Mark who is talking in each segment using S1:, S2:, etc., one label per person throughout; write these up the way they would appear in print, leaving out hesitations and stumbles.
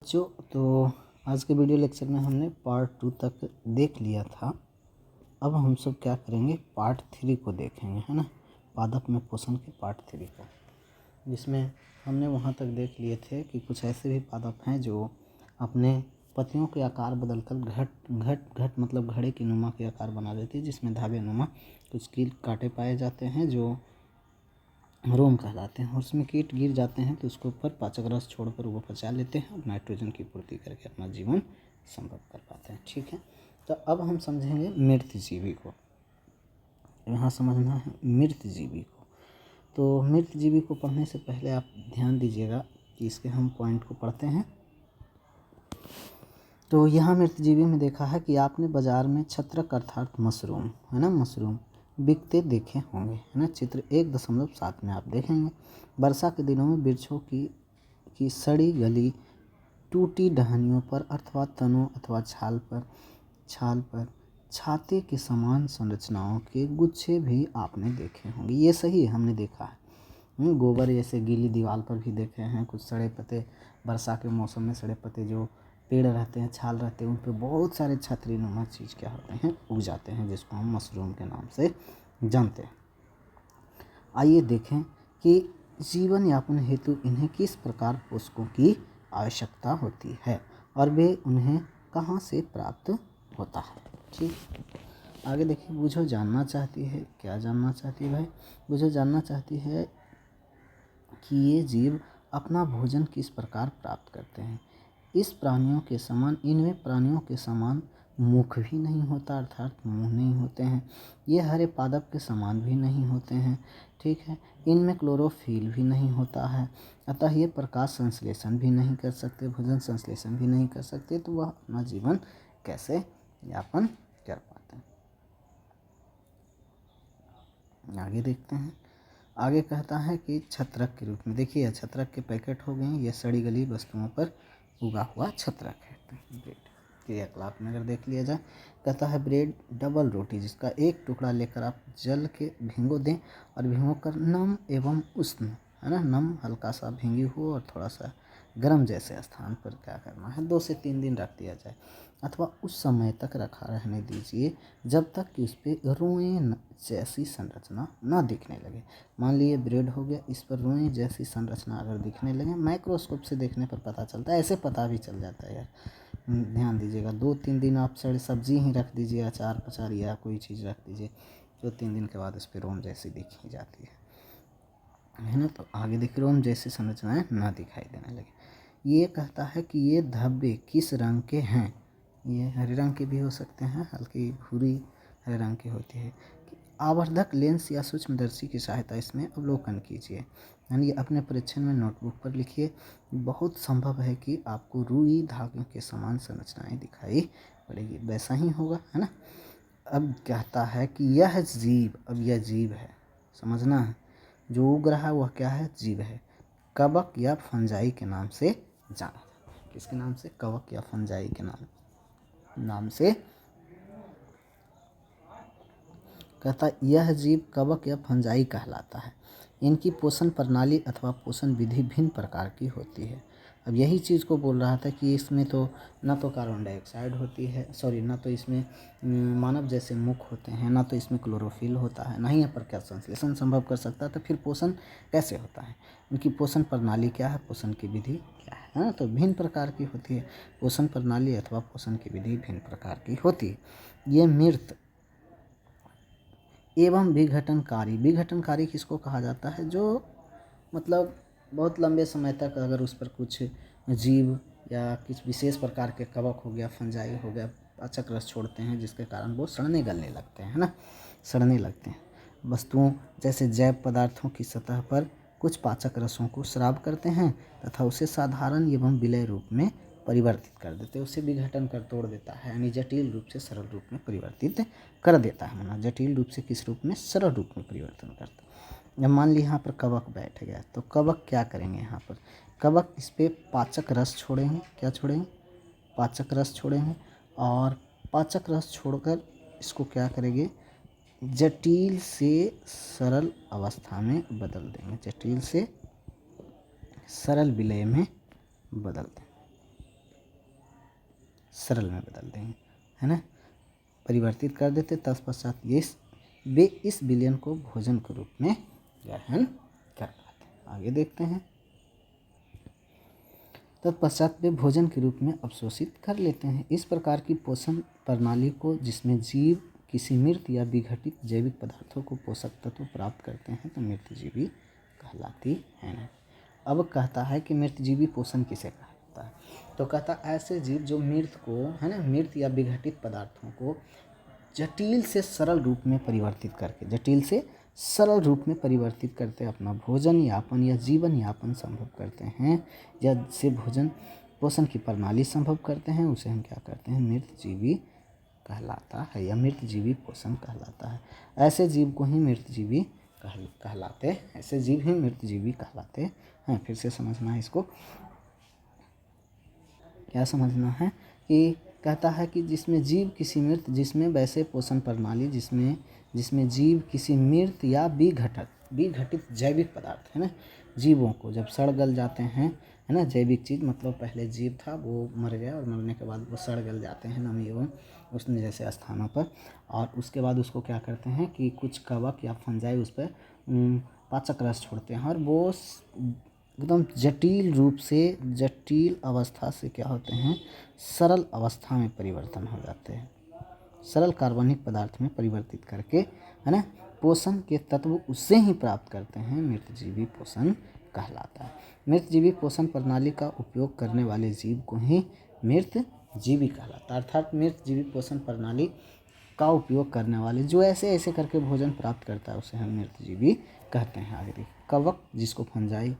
S1: बच्चों, तो आज के वीडियो लेक्चर में हमने पार्ट 2 तक देख लिया था। अब हम सब क्या करेंगे, पार्ट 3 को देखेंगे, है ना। पादप में पोषण के पार्ट 3 को, जिसमें हमने वहाँ तक देख लिए थे कि कुछ ऐसे भी पादप हैं जो अपने पत्तियों के आकार बदलकर घट मतलब घड़े की नुमा के आकार बना देती है, जिसमें धागे नुमा कुछ कील कांटे पाए जाते हैं जो रोम कहलाते हैं। और उसमें कीट गिर जाते हैं तो उसके ऊपर पाचक रस छोड़कर वो पचा लेते हैं और नाइट्रोजन की पूर्ति करके अपना जीवन संभव कर पाते हैं। ठीक है, तो अब हम समझेंगे मृत जीवी को। यहाँ समझना है मृत जीवी को। तो मृत जीवी को पढ़ने से पहले आप ध्यान दीजिएगा कि इसके हम पॉइंट को पढ़ते हैं। तो यहाँ मृत जीवी में देखा है कि आपने बाजार में छत्रक अर्थात मशरूम, है ना, मशरूम बिकते देखे होंगे, है ना। चित्र 1.7 में आप देखेंगे। वर्षा के दिनों में वृक्षों की सड़ी गली टूटी टहनियों पर अथवा तनों अथवा छाल पर छाते के समान संरचनाओं के गुच्छे भी आपने देखे होंगे। ये सही है, हमने देखा है। गोबर जैसे गीली दीवार पर भी देखे हैं। कुछ सड़े पत्ते, वर्षा के मौसम में सड़े पत्ते जो पेड़ रहते हैं, छाल रहते हैं, उन पर बहुत सारे छतरी नुमा चीज़ क्या होते हैं, उग जाते हैं, जिसको हम मशरूम के नाम से जानते हैं। आइए देखें कि जीवन यापन हेतु इन्हें किस प्रकार पोषकों की आवश्यकता होती है और वे उन्हें कहाँ से प्राप्त होता है। ठीक, आगे देखिए। बुझो जानना चाहती है, क्या जानना चाहती है भाई? बुझो जानना चाहती है कि ये जीव अपना भोजन किस प्रकार प्राप्त करते हैं। इनमें प्राणियों के समान मुख भी नहीं होता, अर्थात मुंह नहीं होते हैं। ये हरे पादप के समान भी नहीं होते हैं। ठीक है, इनमें क्लोरोफिल भी नहीं होता है, अतः ये प्रकाश संश्लेषण भी नहीं कर सकते, भोजन संश्लेषण भी नहीं कर सकते, तो वह अपना जीवन कैसे यापन कर पाते हैं। आगे देखते हैं। आगे कहता है कि छत्रक के रूप में, देखिए छत्रक के पैकेट हो गए, ये सड़ी गली वस्तुओं पर उगा हुआ छत्रक है। ब्रेड क्रियाकलाप में अगर देख लिया जाए, कहता है ब्रेड डबल रोटी जिसका एक टुकड़ा लेकर आप जल के भिगो दें और भिगो कर नम एवं उष्ण, है ना, नम हल्का सा भींगी हो और थोड़ा सा गर्म जैसे स्थान पर क्या करना है, 2 से 3 दिन रख दिया जाए अथवा उस समय तक रखा रहने दीजिए जब तक कि उस पर रोएं जैसी संरचना ना दिखने लगे। मान लीजिए ब्रेड हो गया, इस पर रोएं जैसी संरचना अगर दिखने लगे, माइक्रोस्कोप से देखने पर पता चलता है, ऐसे पता भी चल जाता है यार। ध्यान दीजिएगा, 2-3 दिन आप सब्जी ही रख दीजिए, अचार पचार या कोई चीज़ रख दीजिए, 2-3 दिन के बाद उस पर रोम जैसी दिख ही जाती है ना। तो आगे देखिए, रोम जैसी संरचनाएं ना दिखाई देने लगे। ये कहता है कि ये धब्बे किस रंग के हैं। ये हरे रंग के भी हो सकते हैं, हल्की भूरी हरे रंग की होती है। आवर्धक लेंस या सूक्ष्मदर्शी की सहायता इसमें अवलोकन कीजिए, यानी अपने परीक्षण में नोटबुक पर लिखिए। बहुत संभव है कि आपको रुई धागे के समान संरचनाएं दिखाई पड़ेगी, वैसा ही होगा, है ना। अब कहता है कि यह जीव, अब यह जीव है, समझना है, जो उग रहा है वह क्या है, जीव है। कवक या फंजाई के नाम से जाना जाता है। किसके नाम से? कवक या फंजाई के नाम से। कहता यह जीव कवक या फंजाई कहलाता है। इनकी पोषण प्रणाली अथवा पोषण विधि भिन्न प्रकार की होती है। अब यही चीज़ को बोल रहा था कि इसमें तो ना तो कार्बन डाइऑक्साइड होती है, ना तो इसमें मानव जैसे मुख होते हैं, ना तो इसमें क्लोरोफिल होता है, ना ही यह प्रकाश संश्लेषण संभव कर सकता है, तो फिर पोषण कैसे होता है? इनकी पोषण प्रणाली क्या है, पोषण की विधि क्या है ना, तो भिन्न प्रकार की होती है। पोषण प्रणाली अथवा पोषण की विधि भिन्न प्रकार की होती है। ये मृत एवं विघटनकारी किसको कहा जाता है? जो मतलब बहुत लंबे समय तक अगर उस पर कुछ जीव या किस विशेष प्रकार के कवक हो गया, फंजाई हो गया, पाचक रस छोड़ते हैं, जिसके कारण वो सड़ने गलने लगते हैं, है ना, सड़ने लगते हैं। वस्तुओं जैसे जैव पदार्थों की सतह पर कुछ पाचक रसों को स्राव करते हैं तथा उसे साधारण एवं विलय रूप में परिवर्तित कर देते हैं, उसे विघटन कर तोड़ देता है, यानी जटिल रूप से सरल रूप में परिवर्तित कर देता है। माना जटिल रूप से किस रूप में? सरल रूप में परिवर्तन करता है। जब मान ली यहाँ पर कवक बैठ गया, तो कवक क्या करेंगे? यहाँ पर कवक इस पर पाचक रस छोड़ेंगे। क्या छोड़ेंगे? पाचक रस छोड़ेंगे, और पाचक रस छोड़कर इसको क्या करेंगे? जटिल से सरल अवस्था में बदल देंगे, जटिल से सरल विलय में बदल देंगे। सरल में बदल देंगे, है ना, परिवर्तित कर देते। तत्पश्चात वे इस विलयन को भोजन के रूप में ग्रहण कर पाते हैं। आगे देखते हैं। तत्पश्चात वे भोजन के रूप में अवशोषित कर लेते हैं। इस प्रकार की पोषण प्रणाली को, जिसमें जीव किसी मृत या विघटित जैविक पदार्थों को पोषक तत्व प्राप्त करते हैं, तो मृतजीवी कहलाती है। अब कहता है कि मृतजीवी पोषण किसे कहा जाता है, तो कहता ऐसे जीव जो मृत को, है ना, मृत या विघटित पदार्थों को जटिल से सरल रूप में परिवर्तित करते अपना भोजन यापन या जीवन यापन संभव करते हैं, या से भोजन पोषण की प्रणाली संभव करते हैं, उसे हम क्या कहते हैं, मृतजीवी कहलाता है, या मृतजीवी पोषण कहलाता है। ऐसे जीव को ही मृतजीवी कहलाते हैं। फिर से समझना है इसको, क्या समझना है कि कहता है कि जिसमें जीव किसी मृत, जिसमें वैसे पोषण प्रणाली जिसमें जीव किसी मृत या विघटित जैविक पदार्थ, है ना, जीवों को जब सड़ गल जाते हैं, है ना, जैविक चीज़ मतलब पहले जीव था वो मर गया और मरने के बाद वो सड़ गल जाते हैं नमी एवं उसने जैसे स्थानों पर, और उसके बाद उसको क्या करते हैं कि कुछ कवक या फंजाई उस पर पाचक रस छोड़ते हैं, और वो एकदम जटिल अवस्था से क्या होते हैं, सरल अवस्था में परिवर्तन हो जाते हैं, सरल कार्बनिक पदार्थ में परिवर्तित करके, है ना, पोषण के तत्व उससे ही प्राप्त करते हैं, मृतजीवी पोषण कहलाता है। मृतजीवी पोषण प्रणाली का उपयोग करने वाले जीव को ही मृतजीवी कहलाता है। अर्थात मृतजीवी पोषण प्रणाली का उपयोग करने वाले जो ऐसे करके भोजन प्राप्त करता है उसे हम मृतजीवी कहते हैं। आगे देखिए, कवक जिसको फंजाई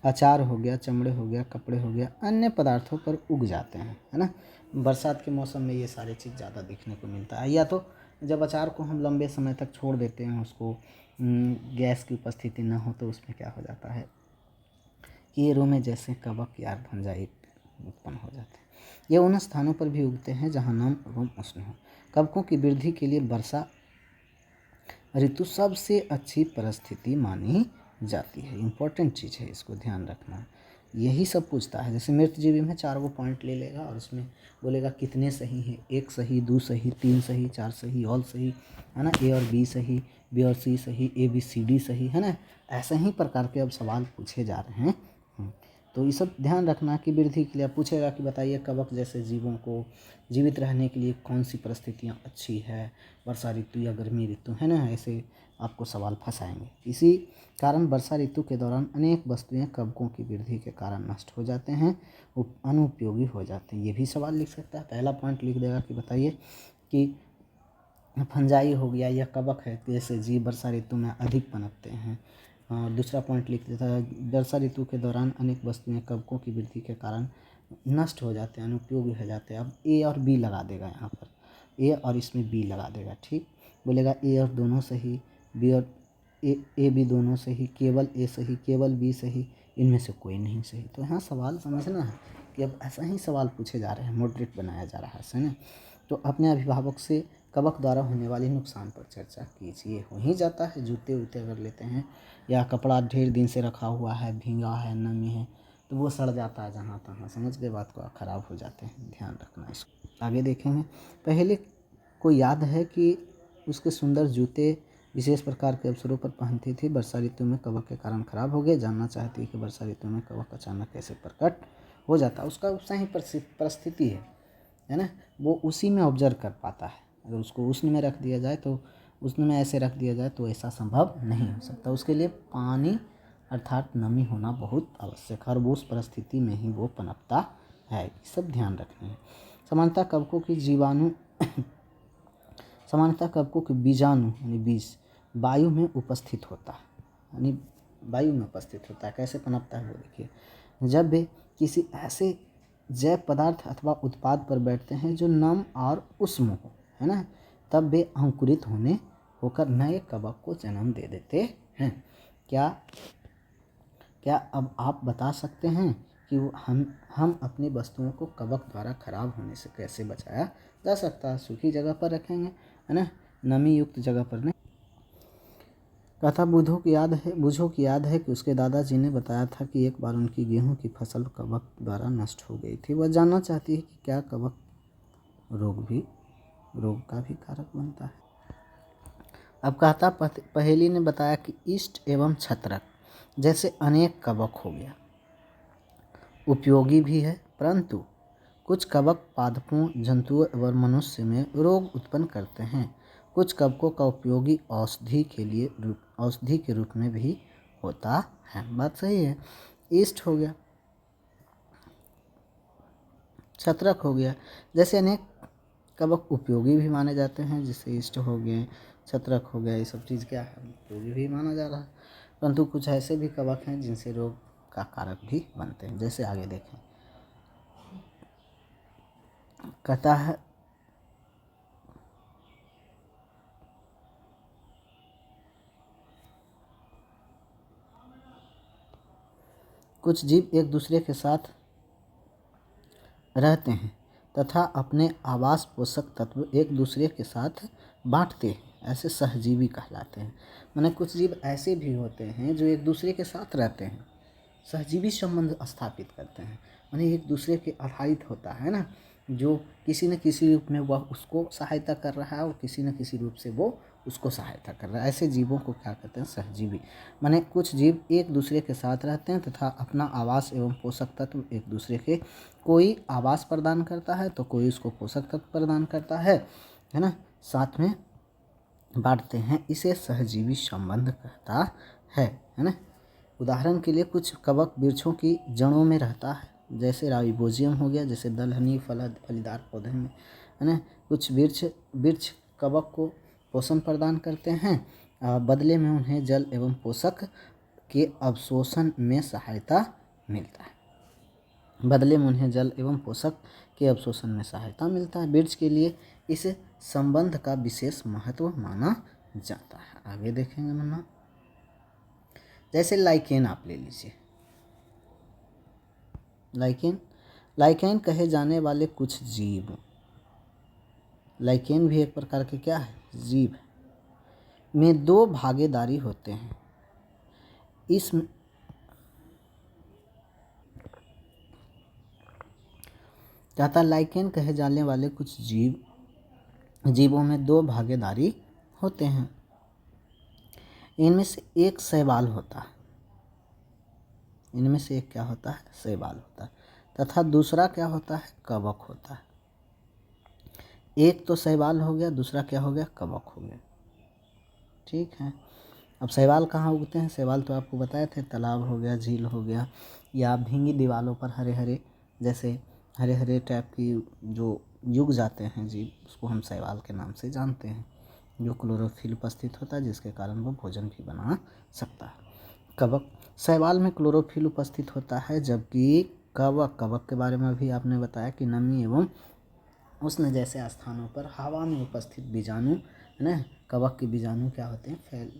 S1: अचार हो गया, चमड़े हो गया, कपड़े हो गया, अन्य पदार्थों पर उग जाते हैं, है ना। बरसात के मौसम में ये सारी चीज़ ज़्यादा देखने को मिलता है। या तो जब अचार को हम लंबे समय तक छोड़ देते हैं, उसको गैस की उपस्थिति न हो, तो उसमें क्या हो जाता है, कीड़ों में जैसे कवक या फंजाई उत्पन्न हो जाते हैं। ये उन स्थानों पर भी उगते हैं जहाँ नम एवं उष्ण हो। कवकों की वृद्धि के लिए वर्षा ऋतु सबसे अच्छी परिस्थिति मानी जाती है। इम्पोर्टेंट चीज़ है, इसको ध्यान रखना। यही सब पूछता है। जैसे मृतजीवी में 4 गो पॉइंट ले लेगा और उसमें बोलेगा कितने सही हैं, 1 सही, 2 सही, 3 सही, 4 सही, ऑल सही, है ना, ए और बी सही, बी और सी सही, ए बी सी डी सही, है ना। ऐसे ही प्रकार के अब सवाल पूछे जा रहे हैं। तो ये सब ध्यान रखना कि वृद्धि के लिए पूछेगा कि बताइए कवक जैसे जीवों को जीवित रहने के लिए कौन सी परिस्थितियाँ अच्छी है, वर्षा ऋतु या गर्मी ऋतु, है ना। ऐसे आपको सवाल फंसाएंगे। इसी कारण वर्षा ऋतु के दौरान अनेक वस्तुएं कवकों की वृद्धि के कारण नष्ट हो जाते हैं, अनुपयोगी हो जाते हैं। ये भी सवाल लिख सकता है। पहला पॉइंट लिख देगा कि बताइए कि फंजाई हो गया या कवक है, जैसे जीव वर्षा ऋतु में अधिक पनपते हैं। दूसरा पॉइंट लिख देता है, वर्षा ऋतु के दौरान अनेक वस्तुएं कवकों की वृद्धि के कारण नष्ट हो जाते हैं, अनुपयोगी हो जाते हैं। अब ए और बी लगा देगा, यहाँ पर ए और इसमें बी लगा देगा, ठीक। बोलेगा ए और दोनों सही, बी और ए बी दोनों सही, केवल ए सही, केवल बी सही, इनमें से कोई नहीं सही। तो यहाँ सवाल समझना है कि अब ऐसा ही सवाल पूछे जा रहे हैं, मॉडरेट बनाया जा रहा है ना। तो अपने अभिभावक से कवक द्वारा होने वाले नुकसान पर चर्चा कीजिए। हो ही जाता है, जूते वूते अगर लेते हैं या कपड़ा ढेर दिन से रखा हुआ है, भींगा है, नमी है, तो वो सड़ जाता है जहाँ तहाँ, समझ गए बात को, ख़राब हो जाते हैं। ध्यान रखना इसको। आगे देखेंगे। पहले को याद है कि उसके सुंदर जूते विशेष प्रकार के अवसरों पर पहनती थी, वर्षा ऋतु में कवक के कारण खराब हो गए। जानना चाहती है कि वर्षा ऋतु में कवक अचानक कैसे प्रकट हो जाता है। उसका उतना ही परिस्थिति है ना, वो उसी में ऑब्जर्व कर पाता है। अगर उसको उष्ण में रख दिया जाए, तो उष्ण में ऐसे रख दिया जाए तो ऐसा संभव नहीं हो सकता। उसके लिए पानी अर्थात नमी होना बहुत आवश्यक है, और वो उस परिस्थिति में ही वो पनपता है। ये सब ध्यान रखना है। सामान्यतः कवकों के बीजाणु यानी बीज वायु में उपस्थित होता है, यानी वायु में उपस्थित होता है। कैसे पनपता है वो देखिए। जब वे किसी ऐसे जैव पदार्थ अथवा उत्पाद पर बैठते हैं जो नम और उष्ण हो, है ना, तब वे अंकुरित होकर नए कवक को जन्म दे देते हैं। क्या अब आप बता सकते हैं कि हम अपनी वस्तुओं को कवक द्वारा खराब होने से कैसे बचाया जा सकता है? सूखी जगह पर रखेंगे, है ना, नमी युक्त जगह पर नहीं। कथा बूझो की याद है कि उसके दादाजी ने बताया था कि एक बार उनकी गेहूं की फसल कवक द्वारा नष्ट हो गई थी। वह जानना चाहती है कि क्या कवक रोग का भी कारक बनता है। अब कहता पहेली ने बताया कि इष्ट एवं छत्रक जैसे अनेक कवक हो गया, उपयोगी भी है, परंतु कुछ कवक पादपों, जंतुओं एवं मनुष्य में रोग उत्पन्न करते हैं। कुछ कवकों का उपयोगी औषधि के रूप में भी होता है। बात सही है। इष्ट हो गया, छत्रक हो गया, जैसे अनेक कवक उपयोगी भी माने जाते हैं, जैसे इष्ट हो गए, छत्रक हो गया, ये सब चीज़ क्या है, उपयोगी भी माना जा रहा है। परंतु कुछ ऐसे भी कवक हैं जिनसे रोग का कारक भी बनते हैं। जैसे आगे देखें, कहता है कुछ जीव एक दूसरे के साथ रहते हैं तथा अपने आवास पोषक तत्व एक दूसरे के साथ बांटते हैं, ऐसे सहजीवी कहलाते हैं। माने कुछ जीव ऐसे भी होते हैं जो एक दूसरे के साथ रहते हैं, सहजीवी संबंध स्थापित करते हैं। माने एक दूसरे के आधारित होता है ना, जो किसी न किसी रूप में वह उसको सहायता कर रहा है और किसी न किसी रूप से वो उसको सहायता कर रहा है। ऐसे जीवों को क्या कहते हैं, सहजीवी। माने कुछ जीव एक दूसरे के साथ रहते हैं तथा अपना आवास एवं पोषक तत्व एक दूसरे के, कोई आवास प्रदान करता है तो कोई उसको पोषक तत्व प्रदान करता है ना, साथ में बांटते हैं। इसे सहजीवी संबंध कहता है ना। उदाहरण के लिए कुछ कवक वृक्षों की जड़ों में रहता है, जैसे राइबोजियम हो गया, जैसे दलहनी फलीदार पौधे में, है ना। कुछ वृक्ष कवक को पोषण प्रदान करते हैं, बदले में उन्हें जल एवं पोषक के अवशोषण में सहायता मिलता है। बदले में उन्हें जल एवं पोषक के अवशोषण में सहायता मिलता है। वृक्ष के लिए इस संबंध का विशेष महत्व माना जाता है। आगे देखेंगे मन्ना, जैसे लाइकेन आप ले लीजिए। लाइकेन कहे जाने वाले कुछ जीव, लाइकेन भी एक प्रकार के क्या है, जीव है, में दो भागीदारी होते हैं। इसमें कहता लाइकेन कहे जाने वाले कुछ जीवों में दो भागीदारी होते हैं। इनमें से एक शैवाल होता है, इनमें से एक क्या होता है, शैवाल होता है, तथा दूसरा क्या होता है, कवक होता है। एक तो शैवाल हो गया, दूसरा क्या हो गया, कवक हो गया। ठीक है। अब शैवाल कहाँ उगते हैं, शैवाल तो आपको बताए थे, तालाब हो गया, झील हो गया, या भींगी दीवारों पर हरे हरे, जैसे हरे हरे टाइप की जो युग जाते हैं जीव, उसको हम शैवाल के नाम से जानते हैं, जो क्लोरोफिल उपस्थित होता है, जिसके कारण वो भोजन भी बना सकता है। कवक, शैवाल में क्लोरोफिल उपस्थित होता है, जबकि कवक के बारे में भी आपने बताया कि नमी एवं उष्ण जैसे स्थानों पर हवा में उपस्थित बीजाणु, है ना, कवक के बीजाणु क्या होते हैं,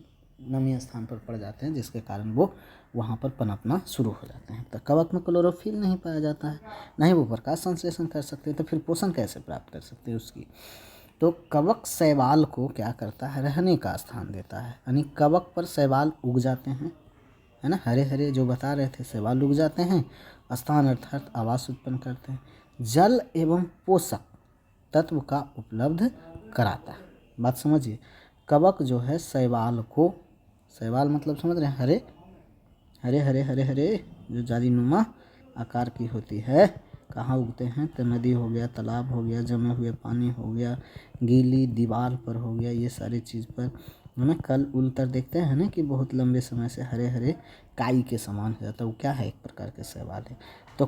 S1: नमी स्थान पर पड़ जाते हैं, जिसके कारण वो वहाँ पर पनपना शुरू हो जाते हैं। तो कवक में क्लोरोफिल नहीं पाया जाता है, नहीं वो प्रकाश संश्लेषण कर सकते, तो फिर पोषण कैसे प्राप्त कर सकते हैं उसकी। तो कवक शैवाल को क्या करता है, रहने का स्थान देता है, यानी कवक पर शैवाल उग जाते हैं, है ना, हरे हरे जो बता रहे थे, शैवाल उग जाते हैं, स्थान अर्थात आवास उत्पन्न करते हैं, जल एवं पोषक तत्व का उपलब्ध कराता है। बात समझिए, कवक जो है शैवाल को, शैवाल मतलब समझ रहे हैं, हरे हरे हरे हरे हरे जो जालीनुमा आकार की होती है, कहाँ उगते हैं, तो नदी हो गया, तालाब हो गया, जमे हुए पानी हो गया, गीली दीवार पर हो गया, ये सारी चीज़ पर हमें कल उल तर देखते हैं ना कि बहुत लंबे समय से हरे हरे काई के समान हो जाता है, वो क्या है, एक प्रकार के शैवाल है। तो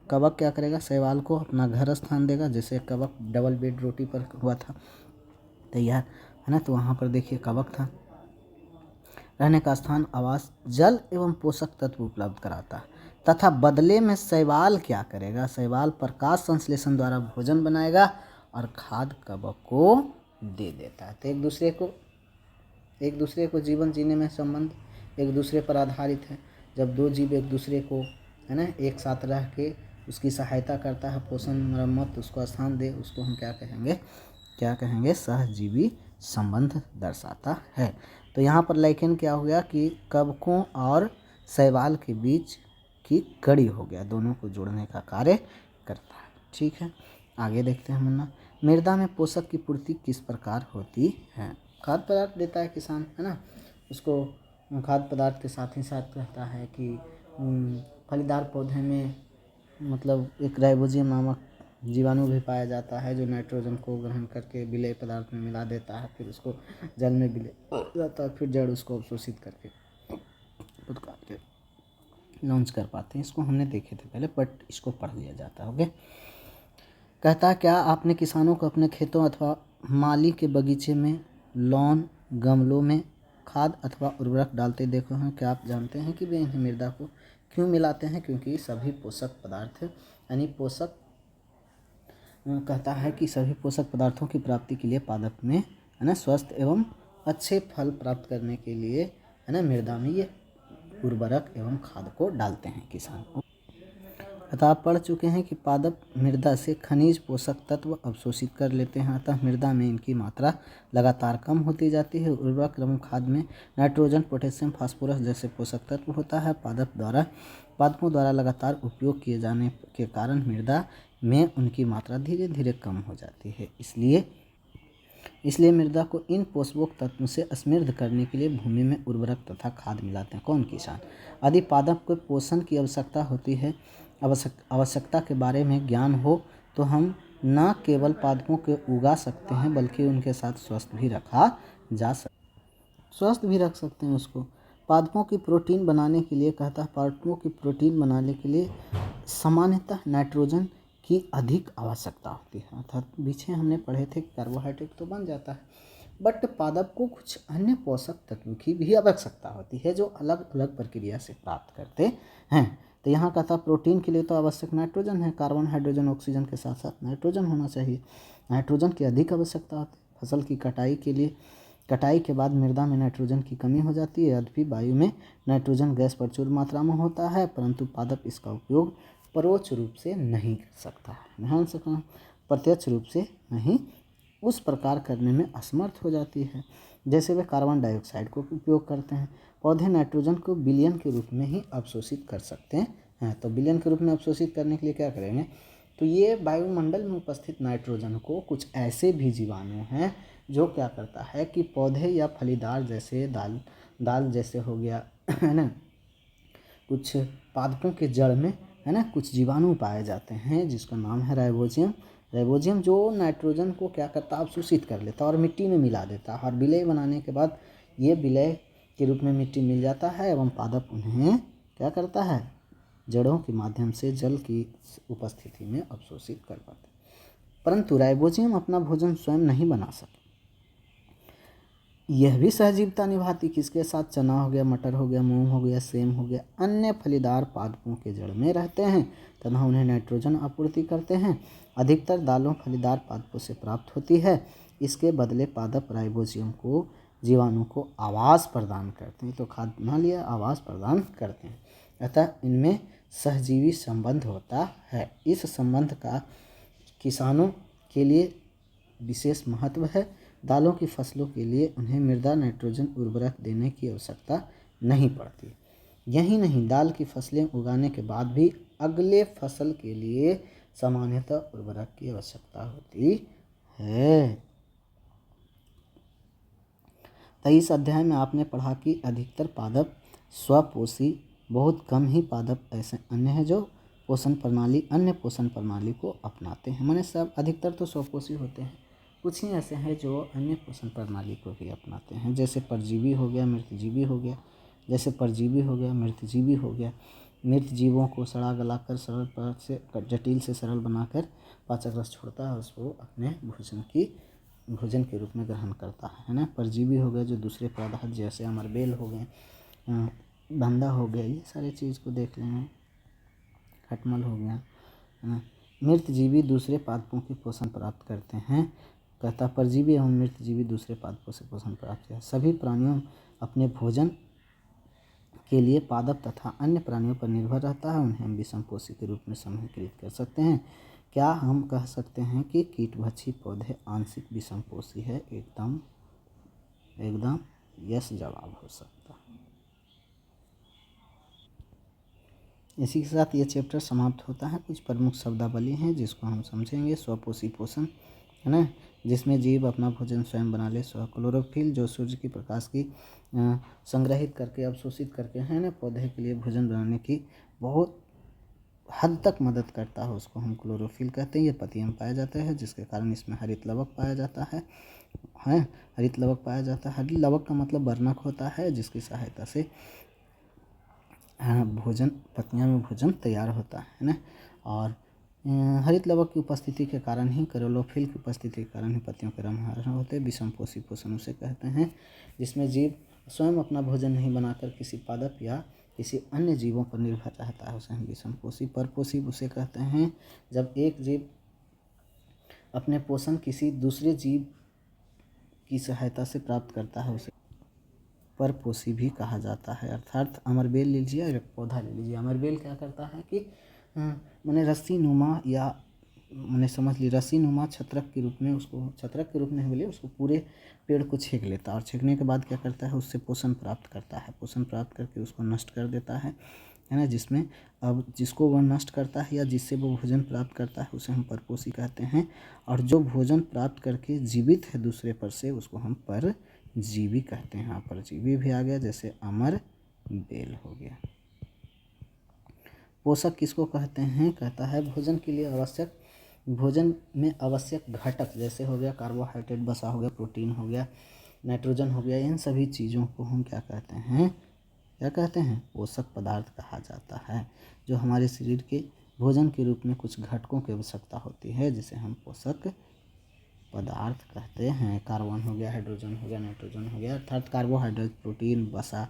S1: कवक क्या करेगा, शैवाल को अपना घर स्थान देगा, जैसे कवक डबल बेड रोटी पर हुआ था तैयार, है ना, तो वहाँ पर देखिए कवक था, रहने का स्थान, आवास, जल एवं पोषक तत्व उपलब्ध कराता है, तथा बदले में शैवाल क्या करेगा, शैवाल प्रकाश संश्लेषण द्वारा भोजन बनाएगा और खाद्य कवक को दे देता है। तो एक दूसरे को जीवन जीने में संबंध एक दूसरे पर आधारित है। जब दो जीव एक दूसरे को, है ना, एक साथ रह के उसकी सहायता करता है, पोषण मरम्मत, उसको स्थान दे, उसको हम क्या कहेंगे, सहजीवी संबंध दर्शाता है। तो यहाँ पर लाइकेन क्या हो गया कि कवकों और शैवाल के बीच की कड़ी हो गया, दोनों को जोड़ने का कार्य करता है। ठीक है। आगे देखते हैं मुन्ना, मृदा में पोषक की पूर्ति किस प्रकार होती है। खाद्य पदार्थ देता है किसान, है ना, उसको खाद्य पदार्थ के साथ ही साथ कहता है कि फलीदार पौधे में मतलब एक राइबोजियम नामक जीवाणु भी पाया जाता है जो नाइट्रोजन को ग्रहण करके विलेय पदार्थ में मिला देता है, फिर उसको जल में विलय हो जाता है, फिर जड़ उसको अवशोषित करके उत्काल के लॉन्च कर पाते हैं। इसको हमने देखे थे पहले, बट इसको पढ़ लिया जाता है। ओके, कहता है क्या आपने किसानों को अपने खेतों अथवा माली के बगीचे में लॉन गमलों में खाद अथवा उर्वरक डालते देखो हैं। क्या आप जानते हैं कि वे इन्हें मृदा को क्यों मिलाते हैं? क्योंकि सभी पोषक पदार्थ यानी पोषक कहता है कि सभी पोषक पदार्थों की प्राप्ति के लिए पादप में, है ना, स्वस्थ एवं अच्छे फल प्राप्त करने के लिए, है ना, मृदा में ये उर्वरक एवं खाद को डालते हैं किसान। अतः आप पढ़ चुके हैं कि पादप मृदा से खनिज पोषक तत्व अवशोषित कर लेते हैं, अतः मृदा में इनकी मात्रा लगातार कम होती जाती है। उर्वरक एवं खाद में नाइट्रोजन, पोटेशियम, फास्फोरस जैसे पोषक तत्व होता है। पादपों द्वारा लगातार उपयोग किए जाने के कारण मृदा में उनकी मात्रा धीरे धीरे कम हो जाती है। इसलिए मृदा को इन पोषक तत्वों से समृद्ध करने के लिए भूमि में उर्वरक तथा खाद मिलाते हैं। कौन? किसान। यदि पादप को पोषण की आवश्यकता होती है, आवश्यकता के बारे में ज्ञान हो तो हम न केवल पादपों को उगा सकते हैं बल्कि उनके साथ स्वस्थ भी रख सकते हैं उसको। पादपों की प्रोटीन बनाने के लिए कहता है, पादपों की प्रोटीन बनाने के लिए सामान्यतः नाइट्रोजन की अधिक आवश्यकता होती है। अर्थात पीछे हमने पढ़े थे कार्बोहाइड्रेट तो बन जाता है, बट पादप को कुछ अन्य पोषक तत्व की भी आवश्यकता होती है जो अलग अलग प्रक्रिया से प्राप्त करते हैं। तो यहाँ कहता प्रोटीन के लिए तो आवश्यक नाइट्रोजन है, कार्बन, हाइड्रोजन, ऑक्सीजन के साथ साथ नाइट्रोजन होना चाहिए। नाइट्रोजन की अधिक आवश्यकता होती है। फसल की कटाई के बाद मृदा में नाइट्रोजन की कमी हो जाती है। यद्यपि वायु में नाइट्रोजन गैस प्रचुर मात्रा में होता है, परंतु पादप इसका उपयोग परोक्ष रूप से नहीं कर सकता है, ध्यान से कहना, प्रत्यक्ष रूप से नहीं उस प्रकार करने में असमर्थ हो जाती है जैसे वे कार्बन डाइऑक्साइड को उपयोग करते हैं। पौधे नाइट्रोजन को विलयन के रूप में ही अवशोषित कर सकते हैं। तो विलयन के रूप में अवशोषित करने के लिए क्या करेंगे? तो ये वायुमंडल में उपस्थित नाइट्रोजन को कुछ ऐसे भी जीवाणु हैं जो क्या करता है कि पौधे या फलीदार जैसे दाल जैसे हो गया, है ना, कुछ पादपों के जड़ में, है ना, कुछ जीवाणु पाए जाते हैं जिसका नाम है राइबोजियम जो नाइट्रोजन को क्या करता है? अवशोषित कर लेता है और मिट्टी में मिला देता है, और विलय बनाने के बाद ये विलय के रूप में मिट्टी मिल जाता है एवं पादप उन्हें क्या करता है? जड़ों के माध्यम से जल की उपस्थिति में अवशोषित कर पाते हैं। परंतु राइबोजियम अपना भोजन स्वयं नहीं बना सकता। यह भी सहजीविता निभाती, किसके साथ? चना हो गया, मटर हो गया, मूंग हो गया, सेम हो गया, अन्य फलीदार पादपों के जड़ में रहते हैं तथा उन्हें नाइट्रोजन आपूर्ति करते हैं। अधिकतर दालों फलीदार पादपों से प्राप्त होती है। इसके बदले पादप राइबोजियम को जीवाणु को आवास प्रदान करते हैं। तो खाद बना लिया, आवास प्रदान करते हैं, अतः इनमें सहजीवी संबंध होता है। इस संबंध का किसानों के लिए विशेष महत्व है। दालों की फसलों के लिए उन्हें मृदा नाइट्रोजन उर्वरक देने की आवश्यकता नहीं पड़ती। यही नहीं, दाल की फसलें उगाने के बाद भी अगले फसल के लिए सामान्यतः उर्वरक की आवश्यकता होती है। तो इस अध्याय में आपने पढ़ा कि अधिकतर पादप स्वपोषी, बहुत कम ही पादप ऐसे अन्य हैं जो अन्य पोषण प्रणाली को अपनाते हैं। माने सब अधिकतर तो स्वपोषी होते हैं, कुछ ही ऐसे हैं जो अन्य पोषण प्रणाली को भी अपनाते हैं, जैसे परजीवी हो गया, मृतजीवी हो गया। मृत जीवों को सड़ा गलाकर सरल से जटिल से सरल बनाकर पाचक रस छोड़ता है, उसको अपने भोजन के रूप में ग्रहण करता है ना। परजीवी हो गए जो दूसरे पदार्थ जैसे अमरबेल हो गए, धंधा हो गया, ये सारी चीज़ को देख लेंगे, खटमल हो गया, है ना। मृतजीवी दूसरे पादपों की पोषण प्राप्त करते हैं। कहता परजीवी एवं मृतजीवी दूसरे पादपों से पोषण प्राप्त किया। सभी प्राणियों अपने भोजन के लिए पादप तथा अन्य प्राणियों पर निर्भर रहता है। उन्हें हम विषमपोषी के रूप में समूहीकृत कर सकते हैं। क्या हम कह सकते हैं कि कीटभक्षी पौधे आंशिक विषमपोषी है? एकदम यस जवाब हो सकता है। इसी के साथ ये चैप्टर समाप्त होता है। कुछ प्रमुख शब्दावली हैं जिसको हम समझेंगे। स्वपोषी पोषण, है ना, जिसमें जीव अपना भोजन स्वयं बना ले। स्व क्लोरोफिल, जो सूर्य की प्रकाश की संग्रहित करके अवशोषित करके, है ना, पौधे के लिए भोजन बनाने की बहुत हद तक मदद करता है, उसको हम क्लोरोफिल कहते हैं। ये पत्तियों में पाया जाता है, जिसके कारण इसमें हरित लवक पाया जाता है। हरित लवक पाया जाता है। हरित लवक का मतलब वर्णक होता है, जिसकी सहायता से भोजन, पत्तियाँ में भोजन तैयार होता है ना। और हरित लवक की उपस्थिति के कारण ही, क्लोरोफिल की उपस्थिति के कारण ही पत्तियों के रंग हरे होते हैं। विषम पोषी पोषण उसे कहते हैं जिसमें जीव स्वयं अपना भोजन नहीं बनाकर किसी पादप या किसी अन्य जीवों पर निर्भर रहता है, उसे हम विषम पोषी। परपोषी उसे कहते हैं जब एक जीव अपने पोषण किसी दूसरे जीव की सहायता से प्राप्त करता है, उसे परपोषी भी कहा जाता है। अर्थात अमरबेल लीजिए और एक पौधा ले लीजिए। अमरबेल क्या करता है कि मैंने रस्सी नुमा, या मैंने समझ ली रस्सी नुमा छत्रक के रूप में, उसको छत्रक के रूप में बोले, उसको पूरे पेड़ को छेक लेता है और छेकने के बाद क्या करता है, उससे पोषण प्राप्त करता है। पोषण प्राप्त करके उसको नष्ट कर देता है ना। जिसमें अब जिसको वह नष्ट करता है या जिससे वो भोजन प्राप्त करता है, उसे हम परपोषी कहते हैं। और जो भोजन प्राप्त करके जीवित है दूसरे पर से, उसको हम परजीवी कहते हैं। हाँ, परजीवी भी आ गया, जैसे अमर बेल हो गया। पोषक किसको कहते हैं, कहता है भोजन के लिए आवश्यक, भोजन में आवश्यक घटक, जैसे हो गया कार्बोहाइड्रेट, वसा हो गया, प्रोटीन हो गया, नाइट्रोजन हो गया, इन सभी चीज़ों को हम क्या कहते हैं, क्या कहते हैं, पोषक पदार्थ कहा जाता है। जो हमारे शरीर के भोजन के रूप में कुछ घटकों की आवश्यकता होती है, जिसे हम पोषक पदार्थ कहते हैं। कार्बन हो गया, हाइड्रोजन हो गया, नाइट्रोजन हो गया, अर्थात कार्बोहाइड्रेट, प्रोटीन, वसा,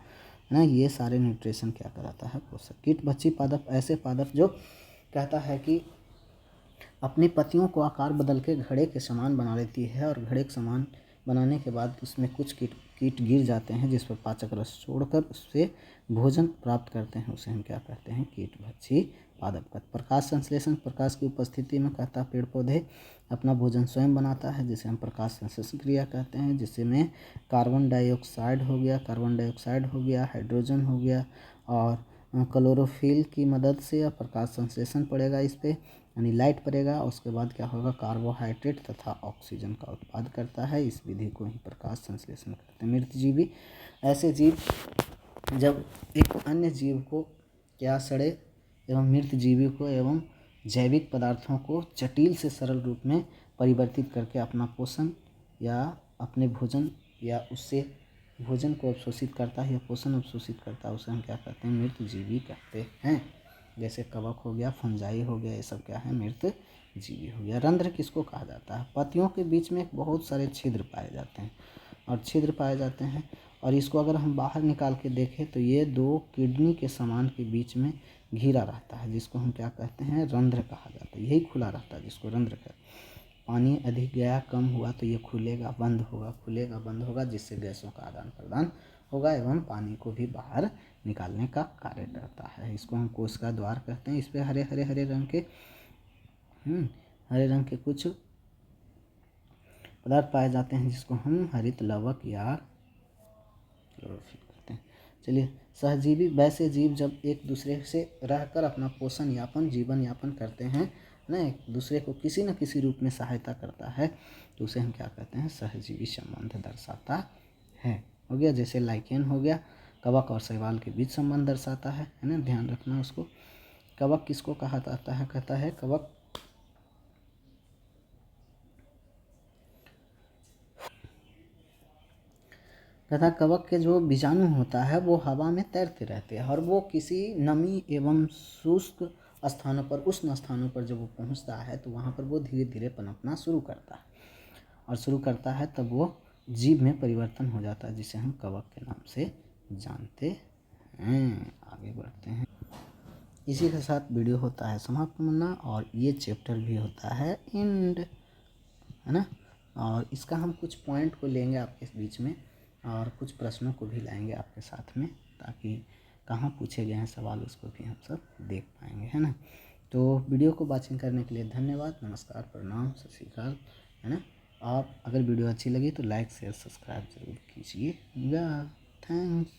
S1: है ना, ये सारे न्यूट्रिशन क्या कराता है, पोषक। कीटभक्षी पादप, ऐसे पादप जो कहता है कि अपनी पत्तियों को आकार बदल के घड़े के समान बना लेती है, और घड़े के समान बनाने के बाद उसमें कुछ कीट गिर जाते हैं, जिस पर पाचक रस छोड़कर उससे भोजन प्राप्त करते हैं, उसे हम क्या कहते हैं, कीटभक्षी पादप का। प्रकाश संश्लेषण, प्रकाश की उपस्थिति में कहता पेड़ पौधे अपना भोजन स्वयं बनाता है, जिसे हम प्रकाश संश्लेषण क्रिया कहते हैं। जिसमें कार्बन डाइऑक्साइड हो गया, हाइड्रोजन हो गया, और क्लोरोफिल की मदद से या प्रकाश संश्लेषण पड़ेगा इस पर, यानी लाइट पड़ेगा। उसके बाद क्या होगा, कार्बोहाइड्रेट तथा ऑक्सीजन का उत्पाद करता है। इस विधि को ही प्रकाश संश्लेषण कहते हैं। मृतजीवी, ऐसे जीव जब एक अन्य जीव को क्या सड़े एवं मृत जीवी को एवं जैविक पदार्थों को जटिल से सरल रूप में परिवर्तित करके अपना पोषण या अपने भोजन या उससे भोजन को अवशोषित करता है या पोषण अवशोषित करता है, उसे हम क्या कहते हैं, मृत जीवी कहते हैं। जैसे कवक हो गया, फंजाई हो गया, ये सब क्या है, मृत जीवी हो गया। रंध्र किसको कहा जाता है, पत्तियों के बीच में बहुत सारे छिद्र पाए जाते हैं, और छिद्र पाए जाते हैं, और इसको अगर हम बाहर निकाल के देखें तो ये दो किडनी के समान के बीच में घिरा रहता है, जिसको हम क्या कहते हैं, रंध्र कहा जाता है। यही खुला रहता है जिसको रंध्र कहते हैं। पानी अधिक गया, कम हुआ तो ये खुलेगा बंद होगा, खुलेगा बंद होगा, जिससे गैसों का आदान प्रदान होगा एवं पानी को भी बाहर निकालने का कार्य करता है। इसको हम कोशिका द्वार कहते हैं। इस पे हरे हरे हरे रंग के कुछ पदार्थ पाए जाते हैं, जिसको हम हरित लवक या क्लोरोफिल कहते हैं। चलिए, सहजीवी, वैसे जीव जब एक दूसरे से रहकर अपना पोषण यापन, जीवन यापन करते हैं ना, एक दूसरे को किसी न किसी रूप में सहायता करता है, तो उसे हम क्या कहते हैं, सहजीवी संबंध दर्शाता है। हो गया, जैसे लाइकेन हो गया, कवक और शैवाल के बीच संबंध दर्शाता है ना, ध्यान रखना उसको। कवक किसको कहा जाता है, कहता है कवक तथा कवक के जो बीजाणु होता है वो हवा में तैरते रहते हैं, और वो किसी नमी एवं शुष्क स्थानों पर, उष्ण स्थानों पर जब वो पहुंचता है तो वहाँ पर वो धीरे धीरे पनपना शुरू करता है, और शुरू करता है तब वो जीव में परिवर्तन हो जाता है, जिसे हम कवक के नाम से जानते हैं। आगे बढ़ते हैं। इसी के साथ वीडियो होता है समाप्त होना, और ये चैप्टर भी होता है एंड, है ना। और इसका हम कुछ पॉइंट को लेंगे आपके बीच में, और कुछ प्रश्नों को भी लाएंगे आपके साथ में, ताकि कहाँ पूछे गए हैं सवाल उसको भी हम सब देख पाएंगे, है ना। तो वीडियो को वॉचिंग करने के लिए धन्यवाद, नमस्कार, प्रणाम, सत श्री अकाल, है ना। आप अगर वीडियो अच्छी लगी तो लाइक शेयर सब्सक्राइब जरूर कीजिएगा। थैंक्स।